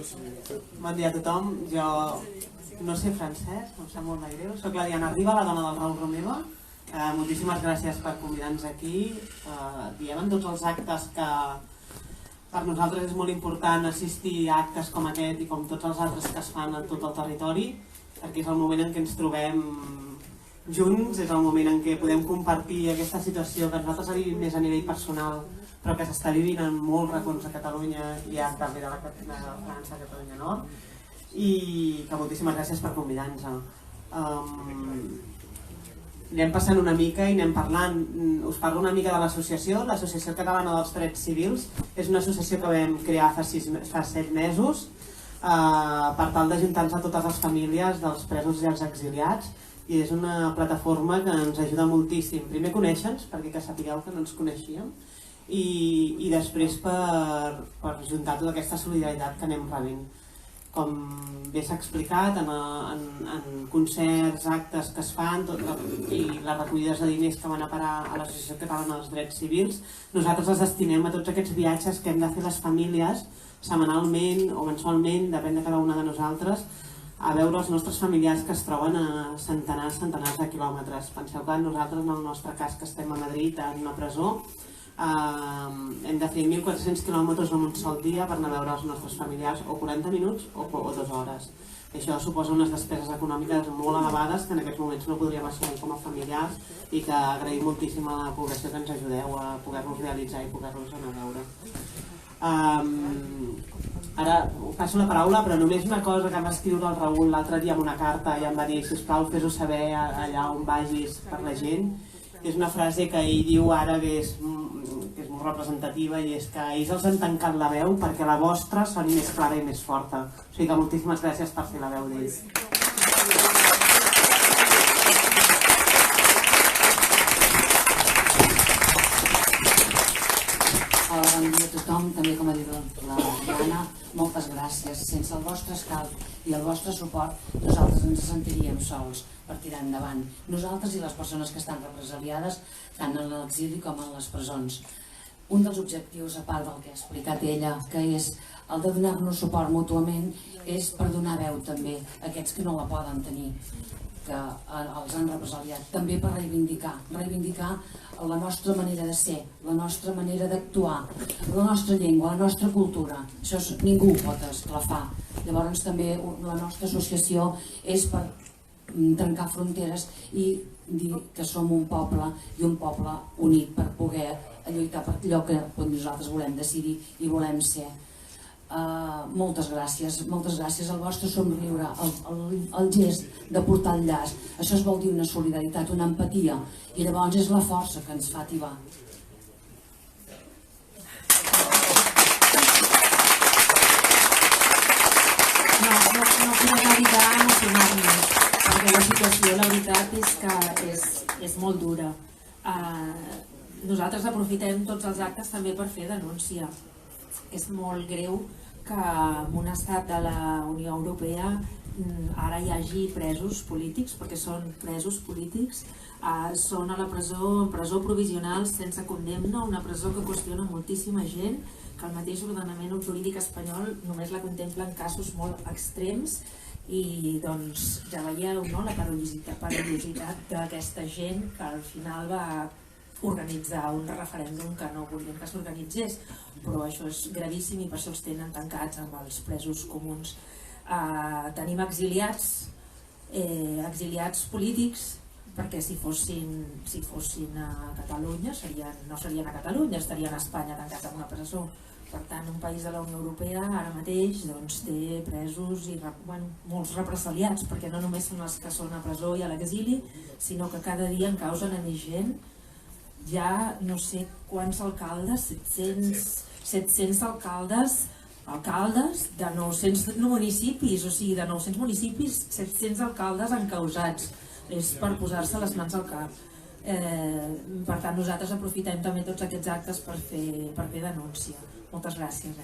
Bon dia a tothom. Jo no sé francès, em sap molt de greu. Soc la Diana Riba, la dona del Raül Romeva. Moltíssimes gràcies per convidar-nos aquí. Diem en tots els actes que per nosaltres és molt important assistir a actes com aquest i com tots els altres que es fan a tot el territori, perquè és el moment en què ens trobem junts, és el moment en què podem compartir aquesta situació que nosaltres ha vivit més a nivell personal, però que s'està vivint en molts racons de Catalunya i també de França, Catalunya Nord, i que moltíssimes gràcies per convidar-nos. Anem passant una mica i anem parlant. Us parlo una mica de l'Associació Catalana dels Drets Civils. És una associació que vam crear fa 7 mesos per tal d'ajuntar-nos a totes les famílies dels presos i els exiliats, i és una plataforma que ens ajuda moltíssim. Primer conèixer-nos, perquè que sapigueu que no ens coneixíem, i després per juntar tota aquesta solidaritat que anem rebent. Com bé s'ha explicat, en concerts, actes que es fan i les recollides de diners que van a parar a l'Associació Catalana dels Drets Civils, nosaltres els destinem a tots aquests viatges que hem de fer les famílies setmanalment o mensualment, depèn de cada una de nosaltres, a veure els nostres familiars que es troben a centenars de quilòmetres. Penseu que nosaltres, en el nostre cas, que estem a Madrid, en una presó, hem de fer 1.400 quilòmetres en un sol dia per anar a veure els nostres familiars, o 40 minuts o 2 hores. Això suposa unes despeses econòmiques molt elevades que en aquests moments no podríem assumir com a familiars, i que agraïm moltíssim a la població que ens ajudeu a poder-los realitzar i poder-los anar a veure. Ara passo la paraula, però només una cosa que em va escriure el Raül l'altre dia en una carta i em va dir: sisplau, fes-ho saber allà on vagis per la gent. És una frase que ell diu ara que és molt representativa, i és que ells els han tancat la veu perquè la vostra soni més clara i més forta. O sigui que moltíssimes gràcies per ser la veu d'ells. Bon dia a tothom, també com ha dit la Diana, moltes gràcies. Sense el vostre escalf i el vostre suport, nosaltres ens sentiríem sols per tirar endavant. Nosaltres i les persones que estan represaliades, tant en l'exili com en les presons. Un dels objectius, a part del que ha explicat ella, que és el de donar-nos suport mútuament, és per donar veu també a aquests que no la poden tenir, que els han represaliat, també per reivindicar la nostra manera de ser, la nostra manera d'actuar, la nostra llengua, la nostra cultura. Això ningú ho pot esclafar. Llavors també la nostra associació és per trencar fronteres i dir que som un poble, i un poble unit per poder lluitar per allò que nosaltres volem decidir i volem ser. Moltes gràcies, el vostre somriure, el gest de portar el llaç, això es vol dir una solidaritat, una empatia, i llavors és la força que ens fa tibar. No podem evitar emocionar-nos, perquè la situació, la veritat és que és molt dura. Nosaltres aprofitem tots els actes també per fer denúncia. És molt greu que en un estat de la Unió Europea ara hi hagi presos polítics, perquè són presos polítics, són a la presó provisional sense condemna, una presó que qüestiona moltíssima gent, que el mateix ordenament jurídic espanyol només la contempla en casos molt extrems, i doncs ja veieu, no?, la perillositat d'aquesta gent que al final va organitzar un referèndum que no volien que s'organitzés, però això és gravíssim i per això els tenen tancats amb els presos comuns. Tenim exiliats polítics, perquè si fossin a Catalunya no serien a Catalunya, estarien a Espanya tancats en una presó. Per tant, un país de la Unió Europea ara mateix té presos i molts represaliats, perquè no només són els que són a presó i a l'exili, sinó que cada dia en causen a més gent. Ja no sé quants alcaldes, 700 alcaldes de 900 municipis, o sigui, de 900 municipis, 700 alcaldes encausats. És per posar-se les mans al cap. Per tant, nosaltres aprofitem també tots aquests actes per fer denúncia. Moltes gràcies.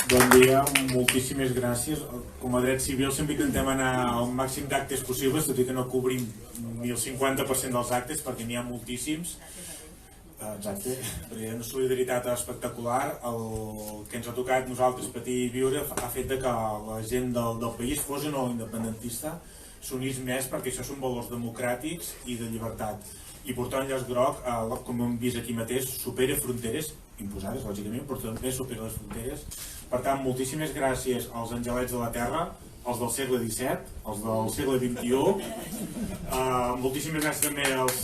Bon dia, moltíssimes gràcies. Com a Drets Civils sempre intentem anar al màxim d'actes possibles, tot i que no cobrim ni el 50% dels actes, perquè n'hi ha moltíssims. Exacte, perquè hi ha una solidaritat espectacular. El que ens ha tocat nosaltres patir i viure ha fet que la gent del país, fos o no independentista, s'unís més, perquè això són valors democràtics i de llibertat. I portar un llaç groc, com hem vist aquí mateix, supera fronteres imposades, lògicament, però també supera les fronteres. Per tant, moltíssimes gràcies als angelets de la Terra, els del segle XVII, els del segle XXI. Moltíssimes gràcies també als...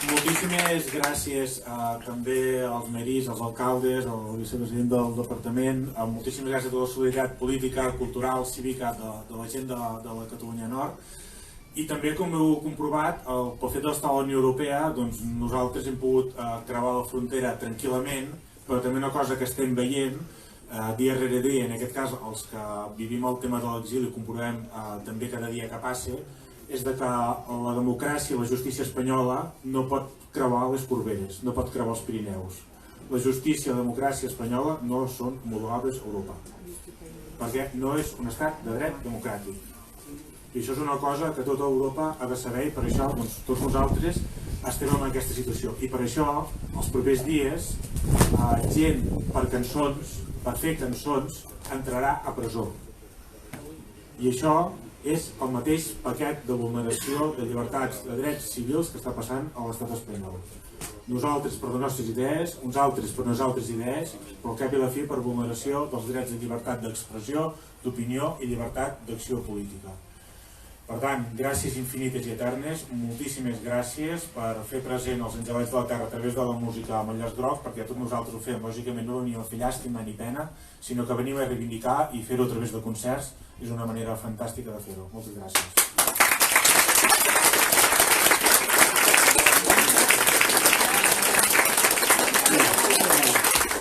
Moltíssimes gràcies també als meris, als alcaldes, al vicepresident del departament, moltíssimes gràcies a tota la solidaritat política, cultural, cívica de la gent de la Catalunya Nord. I també, com heu comprovat, pel fet d'estar a la Unió Europea, doncs nosaltres hem pogut creuar la frontera tranquil·lament, però també una cosa que estem veient dia rere dia, en aquest cas els que vivim el tema de l'exili, comprovem també cada dia que passa, és que la democràcia i la justícia espanyola no pot creuar les Corberes, no pot creuar els Pirineus. La justícia i la democràcia espanyola no són homologables a Europa, perquè no és un estat de dret democràtic. I això és una cosa que tota Europa ha de saber, i per això tots nosaltres estem en aquesta situació. I per això, els propers dies, gent per cançons, per fer cançons, entrarà a presó. I això és el mateix paquet de vulneració de llibertats, de drets civils que està passant a l'estat espanyol. Nosaltres per les nostres idees, uns altres per les altres idees, però al cap i a la fi per vulneració dels drets de llibertat d'expressió, d'opinió i llibertat d'acció política. Per tant, gràcies infinites i eternes, moltíssimes gràcies per fer present els angelets de la Terra a través de la música amb el llaç groc, perquè tots nosaltres ho fem, lògicament no venim a fer llàstima ni pena, sinó que venim a reivindicar i fer-ho a través de concerts. És una manera fantàstica de fer-ho. Moltes gràcies.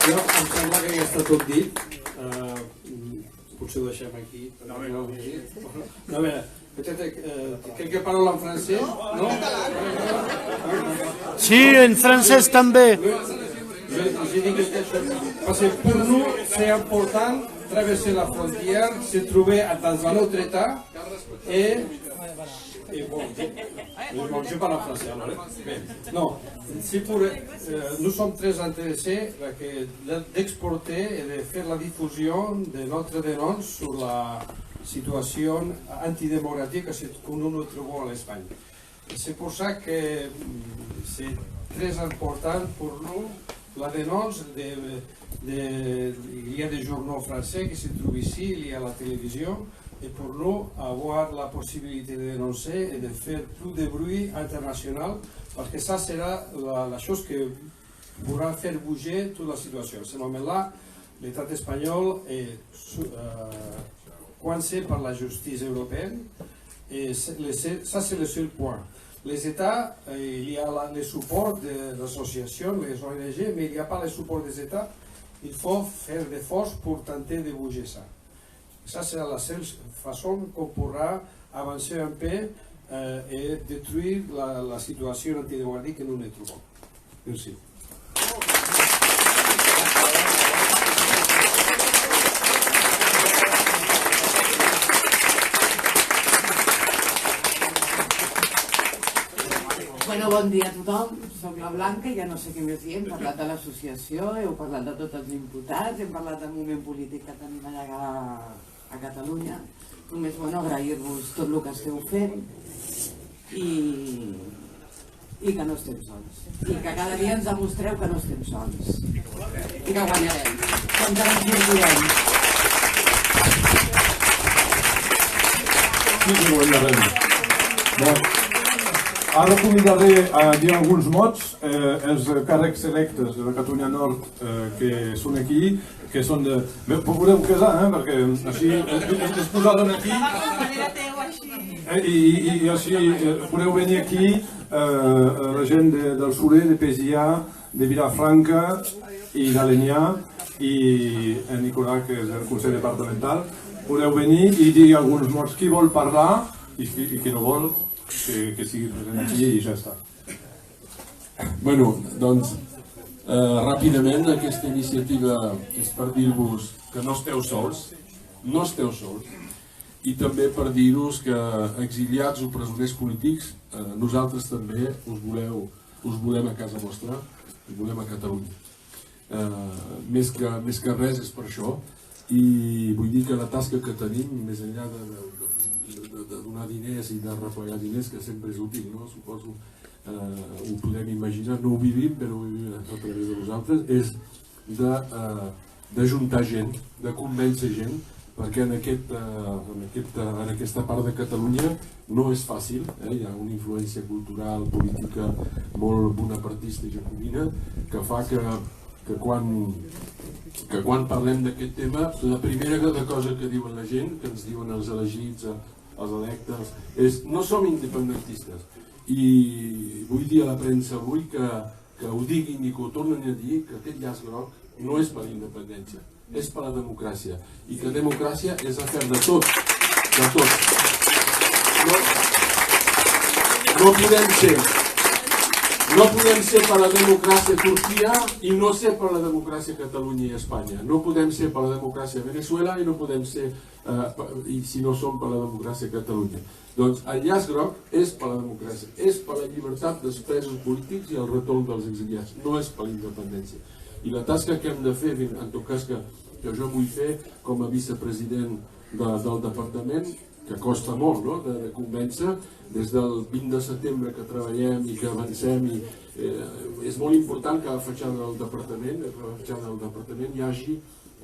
Jo em sembla que ja està tot dit. Potser ho deixem aquí. No, a veure, quelques paraules en francès? No? Sí, en francès també. Je dis quelque chose. Parce que pour nous, c'est important traverser la frontière, se trouver dans un autre État et bon, je parle en français alors. Non, nous sommes très intéressés d'exporter et de faire la diffusion de notre dénonce sur la situation antidémocratique que nous nous trouvons en Espagne. C'est pour ça que c'est très important pour nous la dénonce il y a des journaux français qui se trouvent ici, il y a la télévision, et pour nous avoir la possibilité de dénoncer et de faire plus de bruit international, parce que ça sera la chose qui pourra faire bouger toute la situation. À ce moment-là, l'État espagnol est coincé par la justice européenne, et ça c'est le seul point. Les États, il y a le support des associations, les ONG, mais il n'y a pas le support des États. Il faut faire des forces pour tenter de bouger ça. Ça sera la seule façon qu'on pourra avancer un peu et détruire la situation antidémocratique que nous nous trouvons. Merci. Bueno, bon dia a tothom, soc la Blanca, ja no sé què més dir, hem parlat de l'associació, heu parlat de tots els imputats, hem parlat del moment polític que tenim allà a Catalunya. Només, bueno, agrair-vos tot el que esteu fent i que no estem sols. I que cada dia ens demostreu que no estem sols. I que guanyarem, que ens en sortirem. Sí que guanyarem. Bon. Ara convidaré a dir alguns mots els càrrecs electes de la Catalunya Nord que són aquí, que són de... Podeu casar, perquè així es posaran aquí i així podeu venir aquí la gent del Soler, de Pesià, de Vilafranca i d'Alenyà i en Nicolà, que és el Consell Departamental. Podeu venir i dir alguns mots. Qui vol parlar i qui no vol, que sigui present aquí i ja està. Bueno, doncs, ràpidament aquesta iniciativa és per dir-vos que no esteu sols, i també per dir-vos que exiliats o presoners polítics, nosaltres també us volem a casa vostra, us volem a Catalunya. Més que res és per això, i vull dir que la tasca que tenim, més enllà de donar diners i de replegar diners, que sempre és útil, no? Suposo ho podem imaginar, no ho vivim, però ho vivim a través de vosaltres, és d'ajuntar gent, de convèncer gent, perquè en aquesta part de Catalunya no és fàcil, hi ha una influència cultural, política molt bonapartista i jacobina que fa que quan parlem d'aquest tema, la primera cosa que diuen la gent, que ens diuen els elegits, els electes, és no som independentistes. I vull dir a la premsa avui que ho diguin i que ho tornen a dir, que aquest llaç groc no és per la independència, és per la democràcia, i que democràcia és afer de tots, de tots. No podem ser per la democràcia a Turquia i no ser per la democràcia a Catalunya i a Espanya. No podem ser per la democràcia a Venezuela i no podem ser, si no som per la democràcia a Catalunya. Doncs el llaç groc és per la democràcia, és per la llibertat dels presos polítics i el retorn dels exiliats, no és per la independència. I la tasca que hem de fer, en tot cas que jo vull fer com a vicepresident del departament, que costa molt, no?, de convèncer, des del 20 de setembre que treballem i que avancem, i és molt important que a la fatxada del departament hi hagi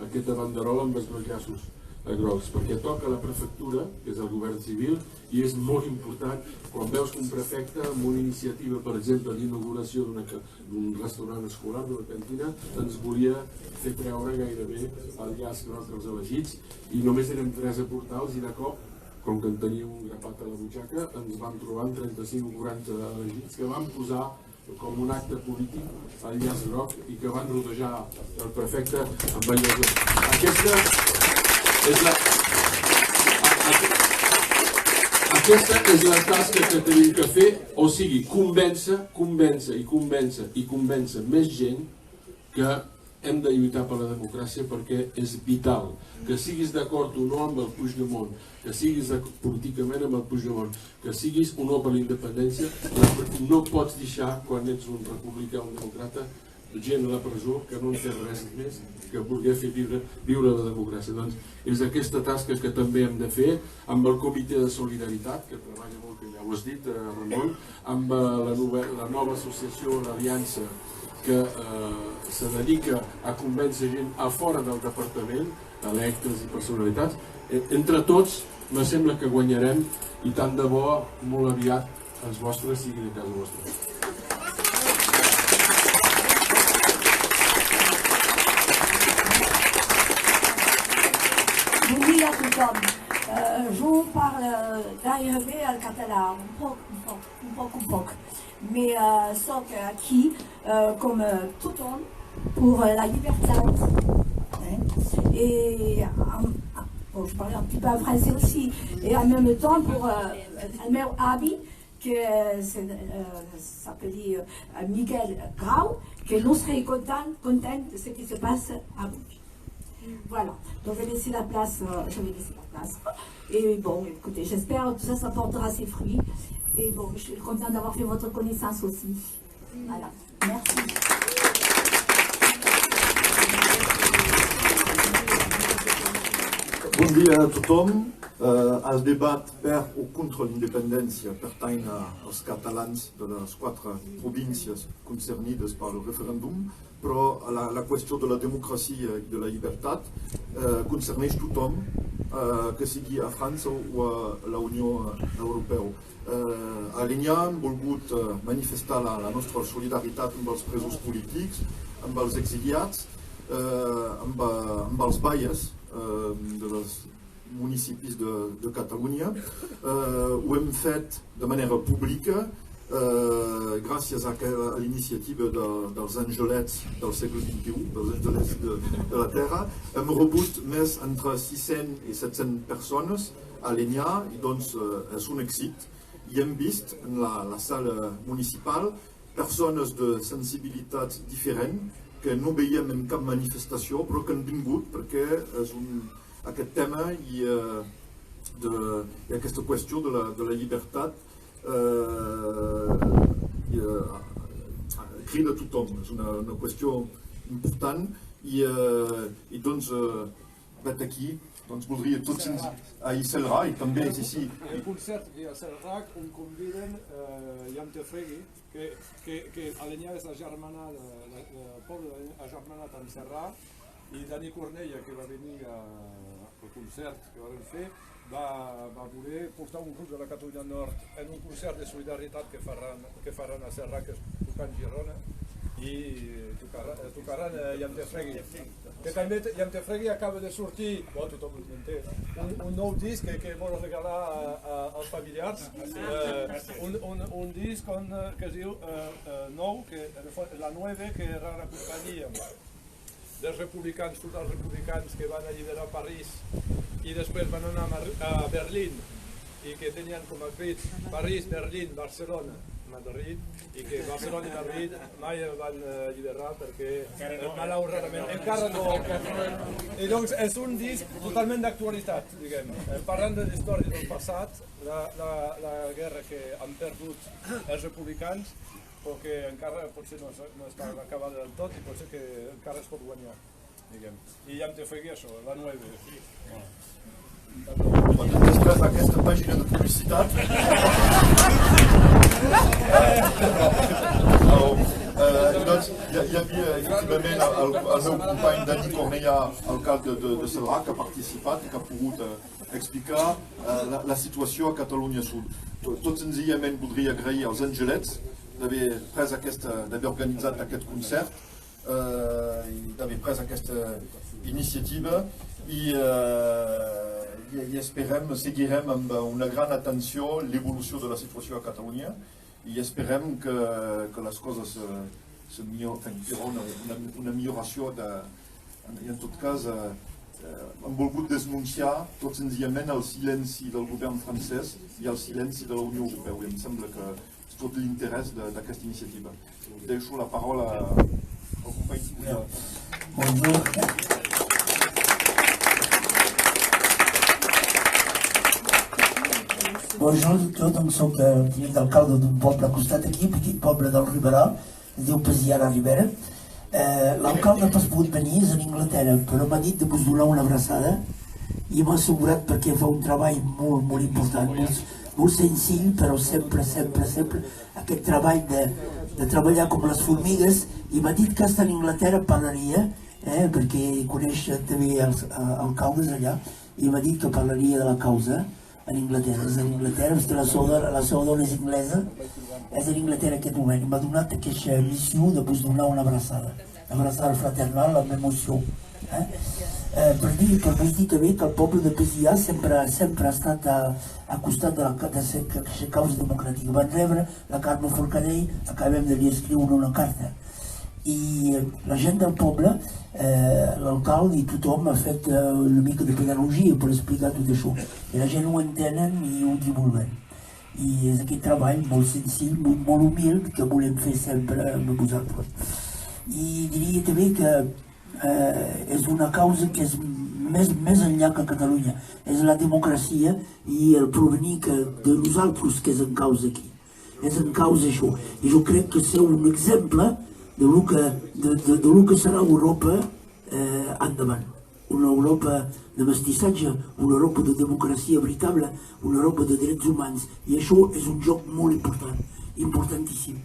aquesta banderola amb els dos llaços grocs, perquè toca la prefectura, que és el govern civil, i és molt important quan veus que un prefecte amb una iniciativa, per exemple, d'inauguració d'un restaurant escolar, d'una cantina, ens volia fer treure gairebé el llaç groc als elegits, i només érem 3 a portals, i de cop, com que en teníem un grapat a la butxaca, ens vam trobar amb 35 o 40 elegits que van posar com un acte polític el llaç groc i que van rodejar el prefecte amb banyador. Aquesta és la tasca que tenim que fer, o sigui, convèncer més gent que hem de lluitar per la democràcia perquè és vital. Que siguis d'acord o no amb el Puigdemont, que siguis políticament amb el Puigdemont, que siguis o no per la independència, no pots deixar, quan ets un republicà o un demòcrata, gent a la presó que no en té res més que voler fer viure la democràcia. Doncs és aquesta tasca que també hem de fer amb el Comitè de Solidaritat, que treballa molt, que ja ho has dit, Ramon, amb la nova associació, l'Aliança, que se dedica a convèncer gent a fora del departament, electes i personalitats. Entre tots, me sembla que guanyarem, i tant de bo, molt aviat, els vostres siguin a casa vostra. Bon dia a tothom. Jo parlo gairebé el català, un poc. Mais soc aquí comme tothom pour la liberté. Et bon, je parle un petit peu en français aussi. Et en même temps pour le meu avi, que s'appelle Miguel Grau, que nous serons contents de ce qui se passe à vous. Voilà, donc je vais laisser la place. Et bon, écoutez, j'espère que tout ça portera ses fruits. Et bon, je suis contente d'avoir fait votre connaissance aussi. Voilà, merci. Bon dia a tothom. El debat per o contra l'independència pertany als catalans de les 4 províncies concernides pel referèndum, però la qüestió de la democràcia i de la llibertat concerneix tothom, que sigui a França o a la Unió Europea. A l'ENIA hem volgut manifestar la nostra solidaritat amb els presos polítics, amb els exiliats, amb els baies dels municipis de Catalunya. Ho hem fet de manera pública gràcies a l'iniciativa dels angelets del segle XXI, dels angelets de la Terra. Hem rebut més entre 600 i 700 persones a l'ENIA i doncs és un èxit. I hem vist en la sala municipal persones de sensibilitats diferents que no veiem en cap manifestació, però que han vingut perquè és aquest tema i aquesta qüestió de la llibertat crida tothom, és una qüestió important i doncs vet aquí doncs voldria tots a Celrà i també és així. El concert que hi ha a Celrà on conviden Jan Tefregui, que Alenyà és la germanada, el poble agermanat amb Celrà, i Dani Cornella, que va venir al concert que vam fer, va voler portar un grup de la Catalunya Nord en un concert de solidaritat que faran a Celrà, que és tocant Girona, i tocaran Jan Tefregui. Que també Jan Tefregui acaba de sortir, tothom ho entén, un nou disc que vol regalar als familiars, un disc que es diu Nou, la Nueve, que era la companyia dels republicans, tots els republicans que van alliberar París i després van anar a Berlín i que tenien com a crit París, Berlín, Barcelona, Madrid, i que Barcelona i Madrid mai el van alliberar perquè malauradament encara no. I doncs és un disc totalment d'actualitat, diguem, parlant de la història del passat, la guerra que han perdut els republicans, però que encara potser no està acabada del tot i potser que encara es pot guanyar, diguem. I ja em té fet això, la 9. Després d'aquesta pàgina de publicitat doncs hi havia efectivament el meu company Dani Cornellà, alcalde de Celrà, que ha participat i que ha pogut explicar la situació a Catalunya Sud. Tot senzillament voldria agrair als Angelets d'haver organitzat aquest concert i d'haver pres aquesta iniciativa i seguirem amb una gran atenció l'evolució de la situació a Catalunya i esperem que les coses hi haurà una milloració i en tot cas hem volgut denunciar tot senzillament el silenci del govern francès i el silenci de la Unió Europea i em sembla que és tot l'interès d'aquesta iniciativa. Deixo la paraula al company. Bonjour, doncs soc tinent d'alcalde d'un poble al costat aquí, un petit poble del Riberà, es diu Pesià a la Ribera. L'alcalde no has pogut venir, és a Anglaterra, però m'ha dit de vos donar una abraçada i m'ha assegurat perquè fa un treball molt, molt important, molt senzill, però sempre aquest treball de treballar com les formigues, i m'ha dit que estar a Anglaterra parlaria, perquè coneix també els alcaldes allà, i m'ha dit que parlaria de la causa en Anglaterra. És a Anglaterra, perquè la seva dona és anglesa, és a Anglaterra aquest moment. M'ha donat aquesta missió de vos donar una abraçada fraternal amb emoció. Per vos dir també que el poble de Pesià sempre ha estat al costat de aquesta causa democràtica. Van rebre la Carme Forcadell, acabem de li escriure una carta. I la gent del poble, l'alcalde i tothom ha fet una mica de pedagogia per explicar tot això. I la gent ho entenen i ho divulguen. I és aquest treball molt senzill, molt humil, que volem fer sempre amb vosaltres. I diria també que és una causa que és més enllà que Catalunya. És la democràcia i el provenir de nosaltres que és en causa aquí. És en causa això. I jo crec que ser un exemple de lo que serà Europa endavant. Una Europa de mestissatge, una Europa de democràcia veritable, una Europa de drets humans. I això és un joc molt important, importantíssim.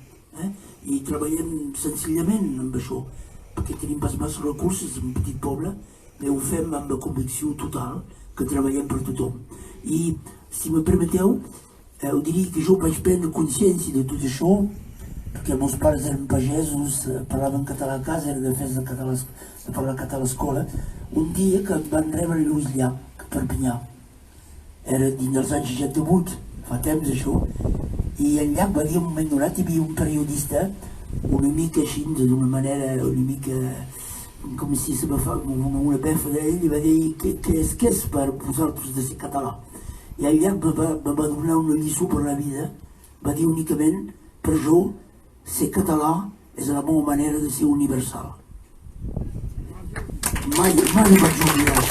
I treballem senzillament amb això, perquè tenim pas massa recursos en un petit poble, però ho fem amb la convicció total que treballem per tothom. I, si me permeteu, ho diria que jo vaig prendre consciència de tot això, perquè els meus pares eren pagesos, parlaven català a casa, era defensa de parlar català a l'escola. Un dia que em van rebre a Lluís Llach, a Perpinyà. Era dins dels anys 68, fa temps això. I en Llach va dir en un moment donat, hi havia un periodista, una mica així, d'una manera una mica com si se me fa una befa d'ell, i va dir què és per vosaltres de ser català. I en Llach me va donar una lliçó per la vida, va dir únicament, per jo, ser català és la meva manera de ser universal. mai vaig oblidar això.